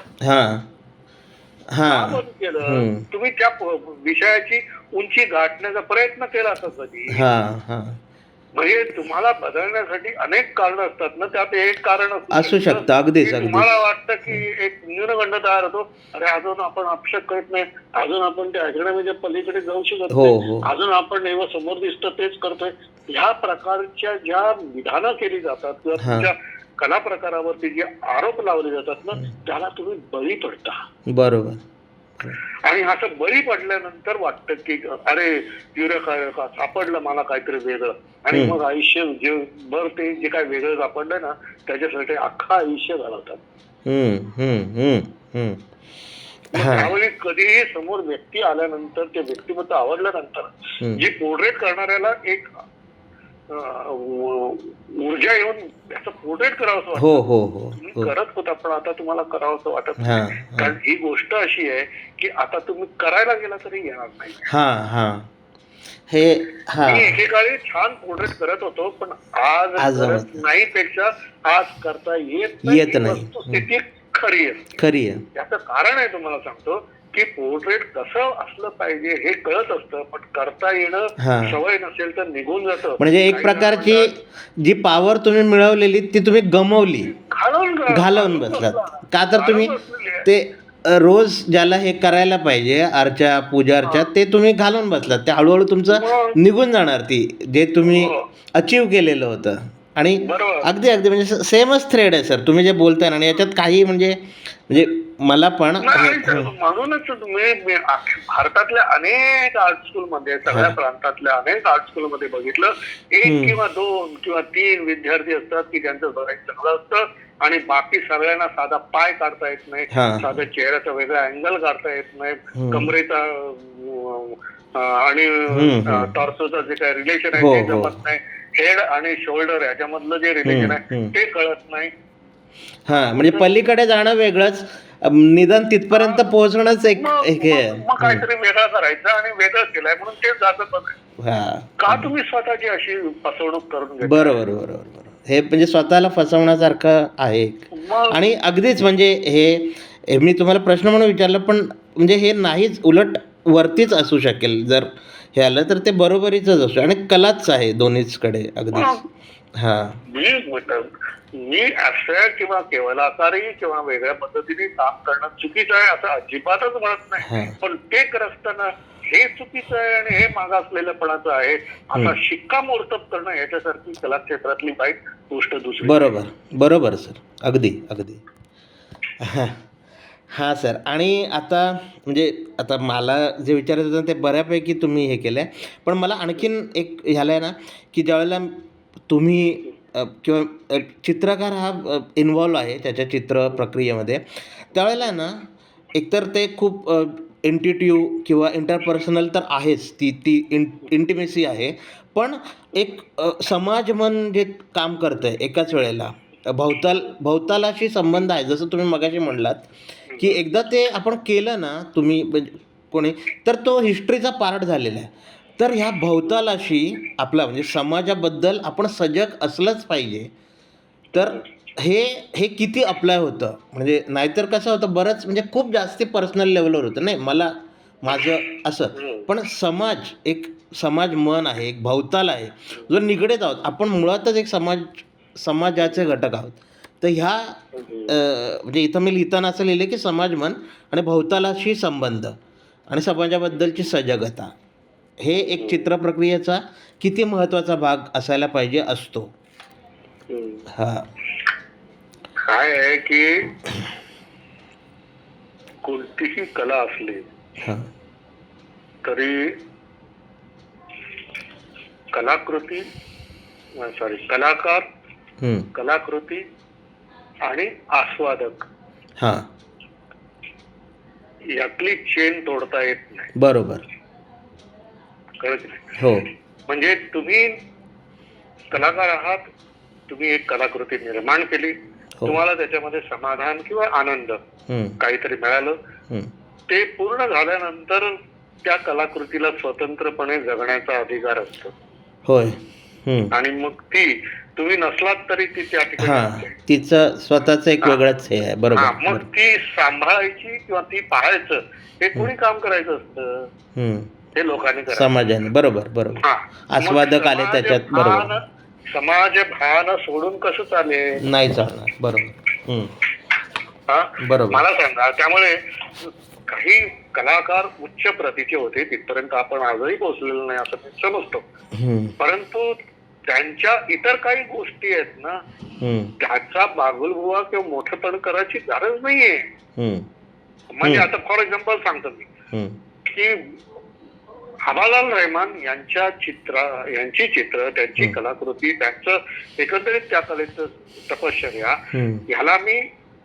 Speaker 2: बंद केलं? तुम्ही त्या विषयाची उंची गाठण्याचा प्रयत्न केला असं कधी? म्हणजे तुम्हाला बदलण्यासाठी अनेक कारण असतात ना, त्यात एक कारण
Speaker 1: असू शकतं. अगदीच.
Speaker 2: तुम्हाला वाटतं की एक न्यूनगंड तयार होतो, अरे अजून आपण अपेक्षा करत नाही, अजून आपण त्या अग्रमीच्या पलीकडे जाऊ शकत नाही, अजून आपण नेहमी समोर दिसतं तेच करतोय. ह्या प्रकारच्या ज्या विधानं केली जातात किंवा तुमच्या कला प्रकारावरती जे आरोप लावले जातात ना, त्याला तुम्ही बळी पडता.
Speaker 1: बरोबर.
Speaker 2: आणि असं बळी पडल्यानंतर वाटतं की अरे सापडलं मला काहीतरी वेगळं, आणि मग आयुष्य भर ते जे काय वेगळं सापडलं ना, त्याच्यासाठी अख्खा आयुष्य घालवतात. त्यावेळी कधीही समोर व्यक्ती आल्यानंतर, ते व्यक्तिमत्व आवडल्यानंतर जी पोर्ट्रेट करणाऱ्याला एक ऊर्जा येऊन त्याचं पोर्ट्रेट करावं वाटतं. करत होता, पण आता तुम्हाला करावं वाटत नाही, कारण ही गोष्ट अशी आहे की आता तुम्ही करायला गेला तरी येणार नाही. मी एकेकाळी छान पोर्ट्रेट करत होतो, पण आज करत नाही पेक्षा आज करता येत नाही. स्थिती खरी आहे. याचं कारण आहे, तुम्हाला सांगतो की पोर्ट्रेट कसं असलं पाहिजे हे कळत असतं, पण करता येणं सवय नसेल तर निघून जातं.
Speaker 1: म्हणजे एक प्रकारची जी पॉवर तुम्ही मिळवलेली ती तुम्ही गमवली, घालवून बसलात का, तर तुम्ही ते रोज ज्याला हे करायला पाहिजे अर्चा पूजा अर्चा, ते तुम्ही घालवून बसलात. ते हळूहळू तुमचं निघून जाणार, ती जे तुम्ही अचीव केलेलं होतं. आणि अगदी म्हणजे सेमच थ्रेड आहे सर तुम्ही जे बोलताय ना, आणि याच्यात काही म्हणजे मला पण
Speaker 2: म्हणूनच तुम्ही भारतातल्या अनेक आर्ट स्कूलमध्ये, सगळ्या प्रांतातल्या अनेक आर्ट स्कूलमध्ये बघितलं, 1 किंवा 2 किंवा 3 विद्यार्थी असतात की ज्यांचं ड्रॉइंग चांगलं असतं, आणि बाकी सगळ्यांना साधा पाय काढता येत नाही, साधा चेहऱ्याचा वेगळा अँगल काढता येत नाही, कमरेचा आणि टॉर्सोचं जे काय रिलेशन आहे ते जमत नाही, हेड आणि शोल्डर याच्यामधलं जे रिलेशन आहे ते कळत नाही.
Speaker 1: हां, म्हणजे पलीकडे जाणं वेगळंच, निदान तिथपर्यंत पोहोचणंच एक एक हे आहे.
Speaker 2: मग काहीतरी वेगळं करायचं आणि वेगळं केलंय म्हणून ते जातं बघ.
Speaker 1: हां,
Speaker 2: का तुम्ही स्वतःची अशी फसवणूक करून घेता?
Speaker 1: बरोबर, बरोबर, बरोबर. हे म्हणजे स्वतःला फसवण्यासारखं आहे एक.
Speaker 2: मग
Speaker 1: आणि अगदीच म्हणजे हे मी तुम्हाला प्रश्न म्हणून विचारलं, पण म्हणजे हे नाहीच, उलट वरतीच असू शकेल जर हे आलं तर ते बरोबरीचंच असू, आणि कलाच आहे दोन्हीचकडे अगदीच.
Speaker 2: मग
Speaker 1: हां,
Speaker 2: मी असं किंवा केवलाकारी किंवा वेगळ्या पद्धतीने काम करणं चुकीचं आहे असं अजिबातच म्हणत
Speaker 1: हां.
Speaker 2: नाही, पण ते करत असताना हे चुकीचं आहे आणि हे मागासलेल्यापणाचं आहे असा शिक्कामोर्तब करणं याच्यासारखी कला क्षेत्रातली वाईट गोष्ट दुसरी.
Speaker 1: बरोबर, बरोबर सर, अगदी अगदी. हां, हां सर. आणि आता म्हणजे आता मला जे विचारायचं होतं ते बऱ्यापैकी तुम्ही हे केलं आहे. पण मला आणखीन एक ह्याला आहे ना, की ज्यावेळेला तुम्ही किंवा चित्रकार हा इन्व्हॉल्व आहे त्याच्या चित्र प्रक्रियेमध्ये, त्यावेळेला आहे ना, एकतर ते खूप इंट्युटिव्ह किंवा इंटरपर्सनल तर आहेच, ती ती इंटिमेसी आहे. पण एक समाज मन जे काम करतं आहे एकाच वेळेला, भवतालाशी संबंध आहे. जसं तुम्ही मगाशी म्हणलात, की एकदा ते आपण केलं ना, तुम्ही म्हणजे कोणी, तर तो हिस्ट्रीचा पार्ट झालेला आहे. तर ह्या भवतालाशी आपला म्हणजे समाजाबद्दल आपण सजग असलंच पाहिजे. तर हे हे किती अप्लाय होतं? म्हणजे नाहीतर कसं होतं, बरंच म्हणजे खूप जास्ती पर्सनल लेवलवर होतं. नाही, मला माझं असं, पण समाज मन आहे, एक भवताल आहे, जो निगडीत आहोत. आपण मुळातच एक समाजाचे घटक आहोत. तर ह्या म्हणजे इथं मी लिहिताना असं लिहिलं, की समाज मन आणि भवतालाशी संबंध आणि समाजाबद्दलची सजगता, हे एक चित्रप्रक्रियेचा किती महत्त्वाचा भाग असायला पाहिजे, असतो. हां.
Speaker 2: काय आहे की कोणतीही कला असली
Speaker 1: हां.
Speaker 2: तरी कलाकार, कलाकृती आणि आस्वादक
Speaker 1: हां.
Speaker 2: यातली चेन तोडता येत नाही.
Speaker 1: बरोबर.
Speaker 2: कळत नाही.
Speaker 1: हो.
Speaker 2: म्हणजे तुम्ही कलाकार आहात, तुम्ही एक कलाकृती निर्माण केली,
Speaker 1: हो.
Speaker 2: तुम्हाला त्याच्यामध्ये समाधान किंवा आनंद काहीतरी मिळालं, ते पूर्ण झाल्यानंतर त्या कलाकृतीला स्वतंत्रपणे जगण्याचा अधिकार असतो.
Speaker 1: होय.
Speaker 2: आणि मग ती तुम्ही नसलात तरी ती त्या ठिकाणी असते.
Speaker 1: तिचं स्वतःचं एक वेगळंच हे आहे. बरोबर.
Speaker 2: मग ती सांभाळायची किंवा ती पाहायचं हे कोणी काम करायचं असतं? हे लोकांनी करायचं, समाजाने.
Speaker 1: बरोबर, बरोबर. आस्वादक आले त्याच्यात. बरोबर.
Speaker 2: समाज भान सोडून कसं चालेल? नाही
Speaker 1: चालणार. बरोबर.
Speaker 2: बरोबर. मला सांगा, त्यामुळे काही कलाकार उच्च प्रतीचे होते, तिथपर्यंत आपण आजही पोहोचलेलो नाही असं मी समजतो, परंतु त्यांच्या इतर काही गोष्टी आहेत ना, त्याचा बागुलबुवा किंवा मोठेपण करायची गरज नाहीये. म्हणजे आता फॉर एक्झाम्पल सांगतो मी, की आबालाल रहमान यांची चित्र, त्यांची कलाकृती, त्यांचं एकंदरीत त्या कलेचं तपश्चर्या, ह्याला मी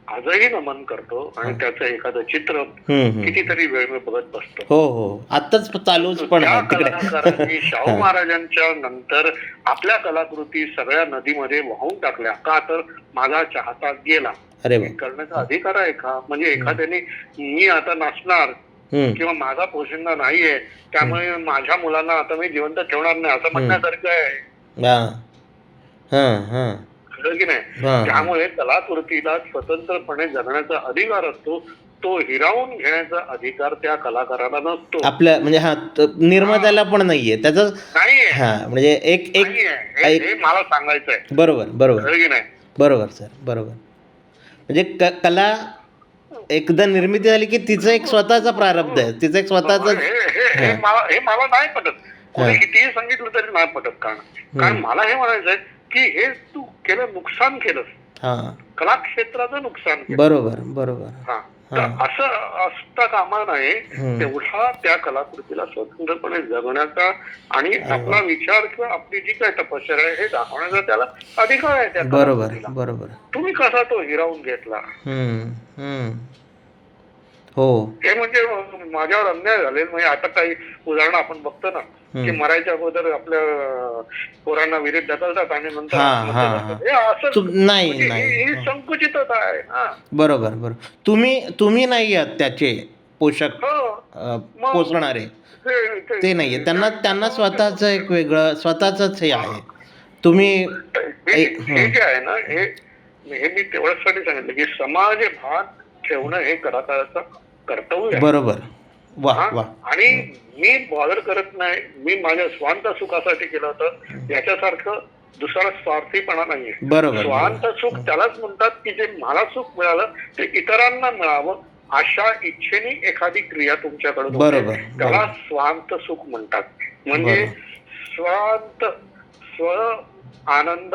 Speaker 2: आजही नमन करतो आणि त्याचं एखादं चित्र कितीतरी वेळ मी बघत बसतो.
Speaker 1: हो, आताच चालूच पण
Speaker 2: कलाकारांनी शाहू महाराजांच्या नंतर आपल्या कलाकृती सगळ्या नदीमध्ये वाहून टाकल्या. का तर माझा चाहता गेला. करण्याचा अधिकार आहे का? म्हणजे एखाद्याने मी आता नसणार किंवा माझा पोशिंदा नाहीये त्यामुळे माझ्या मुलांना आता मी जिवंत ठेवणार नाही असं म्हणण्यासारखं आहे की नाही? त्यामुळे कलाकृतीला स्वतंत्रपणे जगण्याचा अधिकार असतो, तो हिरावून घेण्याचा अधिकार त्या कलाकाराला नसतो.
Speaker 1: आपल्या म्हणजे निर्मात्याला पण नाहीये त्याचं. नाहीये. म्हणजे
Speaker 2: हे मला सांगायचं आहे.
Speaker 1: बरोबर
Speaker 2: की नाही?
Speaker 1: बरोबर सर, बरोबर. म्हणजे कला एकदा निर्मिती झाली की तिचं एक स्वतःचा प्रारब्ध आहे, तिचं एक स्वतःच.
Speaker 2: हे मला नाही पटत. कोणी कितीही सांगितलं तरी नाही पटत. कारण मला हे म्हणायचं आहे की हे तू केलं, नुकसान केलंस, कला क्षेत्राचं नुकसान केलं.
Speaker 1: बरोबर.
Speaker 2: तर असं असता कामा नये. तेवढा त्या कलाकृतीला स्वतंत्रपणे जगण्याचा आणि आपला विचार किंवा आपली जी काय तपश्चर्या आहे हे दाखवण्याचा त्याला अधिकार आहे. त्या
Speaker 1: बरोबर.
Speaker 2: तुम्ही कसा तो हिरावून घेतला?
Speaker 1: हो.
Speaker 2: हे म्हणजे माझ्यावर अन्याय झाले. म्हणजे आता काही उदाहरणं आपण बघतो ना की मरायच्या अगोदर आपल्या पोरांना विहिरीत ढकलतात आणि नंतर आत्महत्या करतात. हे असं
Speaker 1: नाही
Speaker 2: म्हणजे
Speaker 1: नाही
Speaker 2: ही संकुचितता आहे.
Speaker 1: बरोबर बरोबर. तुम्ही नाही आहात त्याचे पोषक
Speaker 2: मग
Speaker 1: पोसणारे, ते नाहीये. त्यांना स्वतःच एक वेगळं स्वतःच हे आहे. तुम्ही
Speaker 2: हे जे आहे ना हे मी तेवढ्यासाठी सांगितलं की समाज भान ठेवणं हे कलाकाराचं कर्तव्य आहे.
Speaker 1: बरोबर. वा वा.
Speaker 2: आणि मी बॉदर करत नाही. मी माझ्या स्वांत सुखासाठी केलं होतं. याच्यासारखं दुसरा स्वार्थीपणा नाहीये.
Speaker 1: बरोबर.
Speaker 2: स्वांत सुख त्यालाच म्हणतात की जे मला सुख मिळालं ते इतरांना मिळावं अशा इच्छेने एखादी क्रिया तुमच्याकडून होते, त्याला स्वांत सुख म्हणतात. म्हणजे स्वांत स्व आनंद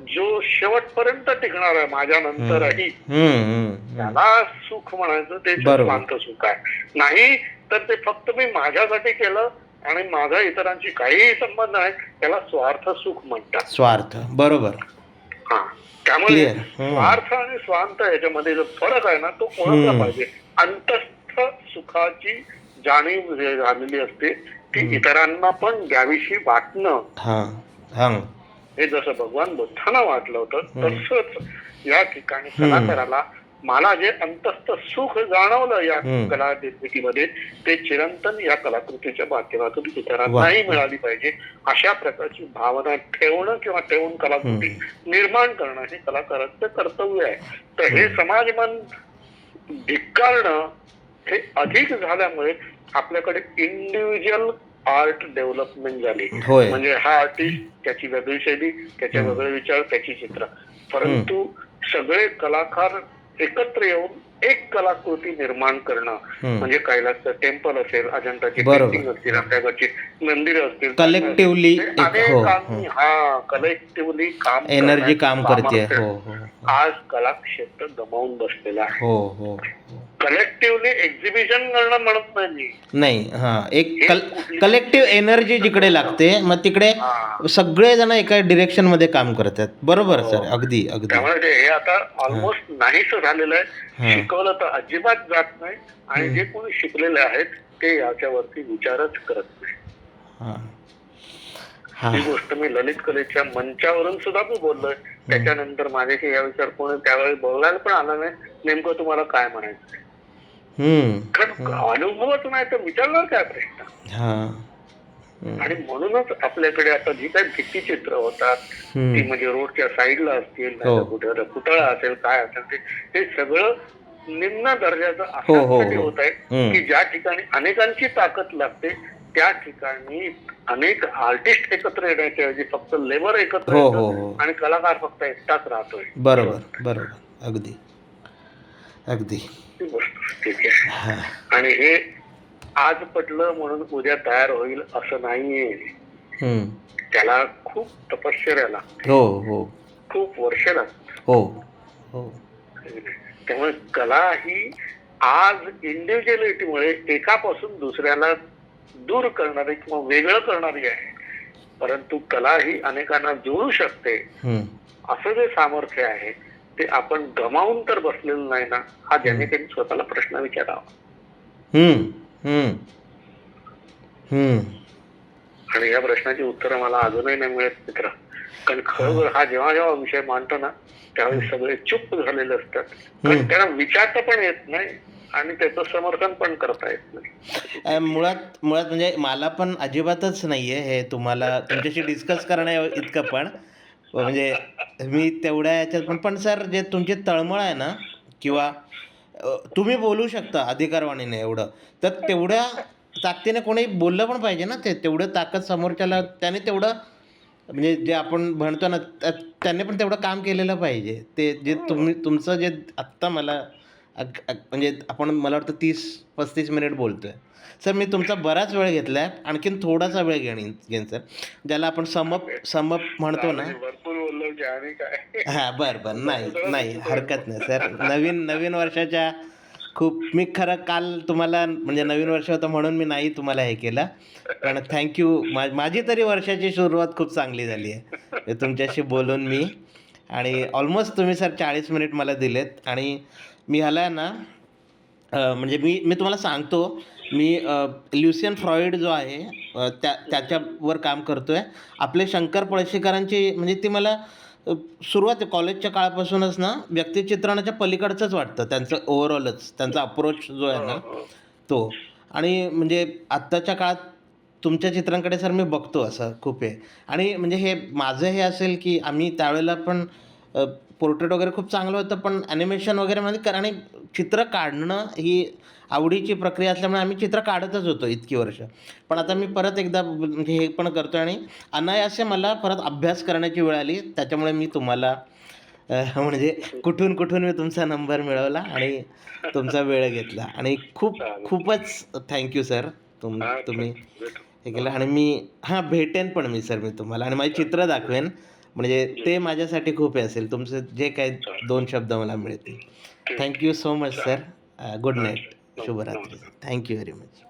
Speaker 2: जो शेवटपर्यंत टिकणार आहे माझ्या नंतरही, त्याला सुख म्हणायचं. ते स्वांत सुख आहे. नाही तर ते फक्त मी माझ्यासाठी केलं आणि माझा इतरांशी काहीही संबंध नाही, त्याला स्वार्थ सुख म्हणतात.
Speaker 1: स्वार्थ. बरोबर.
Speaker 2: त्यामुळे स्वार्थ आणि स्वांत याच्यामध्ये जो फरक आहे ना तो ओळखला पाहिजे. अंतस्थ सुखाची जाणीव झालेली असते ती इतरांना पण द्यावीशी वाटणं. हे जसं भगवान बुद्धांना वाटलं होतं तसंच या ठिकाणी कलाकाराला मला जे अंतस्थ सुख जाणवलं या कला निर्मितीमध्ये ते चिरंतन या कलाकृतीच्या माध्यमातून इतरांनाही मिळाली पाहिजे अशा प्रकारची भावना ठेवणं किंवा ठेवून कलाकृती निर्माण करणं हे कलाकाराचं कर्तव्य आहे. तर हे समाजमन धिक्कारणं हे अधिक झाल्यामुळे आपल्याकडे इंडिव्हिज्युअल आर्ट डेव्हलपमेंट झाली. म्हणजे हा आर्टिस्ट त्याची वेगळी शैली, त्याचे वेगळे विचार, त्याची चित्र, परंतु सगळे कलाकार एकत्र येऊन एक कलाकृती निर्माण करणं म्हणजे कैलासचं टेम्पल असेल, अजंताची पेंटिंग असतील, आपल्याकडची मंदिरं असतील,
Speaker 1: कलेक्टिव्हली
Speaker 2: कलेक्टिव्हली काम
Speaker 1: एनर्जी काम करते.
Speaker 2: आज कला क्षेत्र गमावून बसलेलं आहे. कलेक्टिव्हली एक्झिबिशन करणं म्हणत नाही.
Speaker 1: एक कलेक्टिव्ह एनर्जी जिकडे लागते मग तिकडे सगळेजण एका डिरेक्शन मध्ये काम करतात. बरोबर सर. अगदी अगदी.
Speaker 2: त्यामुळे हे आता ऑलमोस्ट नाहीच झालेलं आहे. शिकवलं तर अजिबात जात नाही आणि जे कोणी शिकलेले आहेत ते याच्यावरती विचारच करत नाही. ही गोष्ट मी ललित कलेच्या मंचावरून सुद्धा मी बोललोय. त्याच्यानंतर माझ्याशी या विचार कोणी त्यावेळी बोलायला पण आला नाही. नेमकं तुम्हाला काय म्हणायचं? कारण अनुभवच नाही तर विचारणार काय प्रश्न? आणि म्हणूनच आपल्याकडे आता जी काही भित्तीचित्र होतात ती म्हणजे रोडच्या साईडला असतील, कुठे पुतळा असेल, काय असेल, ते सगळं निम्न दर्जाचं अशासाठी होत आहे की ज्या ठिकाणी अनेकांची ताकद लागते त्या ठिकाणी अनेक आर्टिस्ट एकत्र येण्याच्या ऐवजी फक्त लेबर एकत्र येतो आणि कलाकार फक्त एकटाच राहतोय.
Speaker 1: बरोबर बरोबर. अगदी अगदी.
Speaker 2: ठीक आहे. आणि हे आज पटलं म्हणून उद्या तयार होईल असं नाहीये. त्याला खूप तपश्चर्या लागते. खूप वर्ष लागतात. त्यामुळे कला ही आज इंडिव्हिज्युअलिटीमुळे एकापासून दुसऱ्याला दूर करणारी किंवा वेगळं करणारी आहे, परंतु कला ही अनेकांना जोडू शकते असं जे सामर्थ्य आहे ते आपण गमावून तर बसलेलं नाही ना, हा ज्याने त्यांनी स्वतःला प्रश्न विचारावा. आणि या प्रश्नाची उत्तरं मला अजूनही नाही मिळत मित्र. कारण खरोखर हा जेव्हा जेव्हा विषय मांडतो ना त्यावेळी सगळे चुप झालेले असतात. कारण त्यांना विचारता पण येत नाही आणि त्याचं समर्थन पण करता येत नाही.
Speaker 1: मुळात म्हणजे मला पण अजिबातच नाहीये हे तुम्हाला तुमच्याशी डिस्कस करणं इतकं. पण म्हणजे मी तेवढ्या याच्यात पण सर जे तुमची तळमळ आहे ना किंवा तुम्ही बोलू शकता अधिकारवाणीने एवढं, तर तेवढ्या ताकदीने कोणी बोललं पण पाहिजे ना. तेवढं ताकद समोरच्याला त्याने तेवढं म्हणजे जे आपण म्हणतो ना त्यांनी पण तेवढं काम केलेलं पाहिजे. ते जे तुमचं जे आत्ता मला म्हणजे आपण मला वाटतं 30-35 मिनिट बोलतोय सर. मी तुमचा बराच वेळ घेतला आहे. आणखीन थोडासा वेळ घेईन सर, ज्याला आपण समप म्हणतो ना. बरं नाही हरकत नाही सर. नवीन वर्षाच्या मी खरं काल तुम्हाला म्हणजे नवीन वर्ष होतं म्हणून मी नाही तुम्हाला हे केलं, पण थँक्यू. माझी तरी वर्षाची सुरुवात खूप चांगली झाली आहे तुमच्याशी बोलून मी. आणि ऑलमोस्ट तुम्ही सर 40 मिनिट मला दिलेत आणि मी ह्याला ना म्हणजे मी तुम्हाला सांगतो, मी ल्युसियन फ्रॉइड जो आहे त्याच्यावर काम करतो आहे. आपले शंकर पळशीकरांची म्हणजे ती मला सुरुवात आहे कॉलेजच्या काळापासूनच ना व्यक्तिचित्रणाच्या पलीकडचंच वाटतं त्यांचं ओव्हरऑलच, त्यांचा अप्रोच जो आहे ना तो. आणि म्हणजे आत्ताच्या काळात तुमच्या चित्रांकडे सर मी बघतो असं खूप आहे. आणि म्हणजे हे माझं हे असेल की आम्ही त्यावेळेला पण पोर्ट्रेट वगैरे खूप चांगलं होतं, पण ॲनिमेशन वगैरेमध्ये आणि चित्र काढणं ही आवडीची प्रक्रिया असल्यामुळे आम्ही चित्र काढतच होतो इतकी वर्ष. पण आता मी परत एकदा म्हणजे हे पण करतो आहे आणि अनायासे मला परत अभ्यास करण्याची वेळ आली. त्याच्यामुळे मी तुम्हाला म्हणजे कुठून मी तुमचा नंबर मिळवला आणि तुमचा वेळ घेतला आणि खूपच थँक्यू सर. तुम्ही हे केलं आणि मी भेटेन पण मी तुम्हाला आणि माझी चित्र दाखवेन. म्हणजे ते माझ्यासाठी खूप हे असेल. तुमचे जे काही 2 शब्द मला मिळतील. Thank you so much sir. Good night. शुभरात्री. Thank you very much.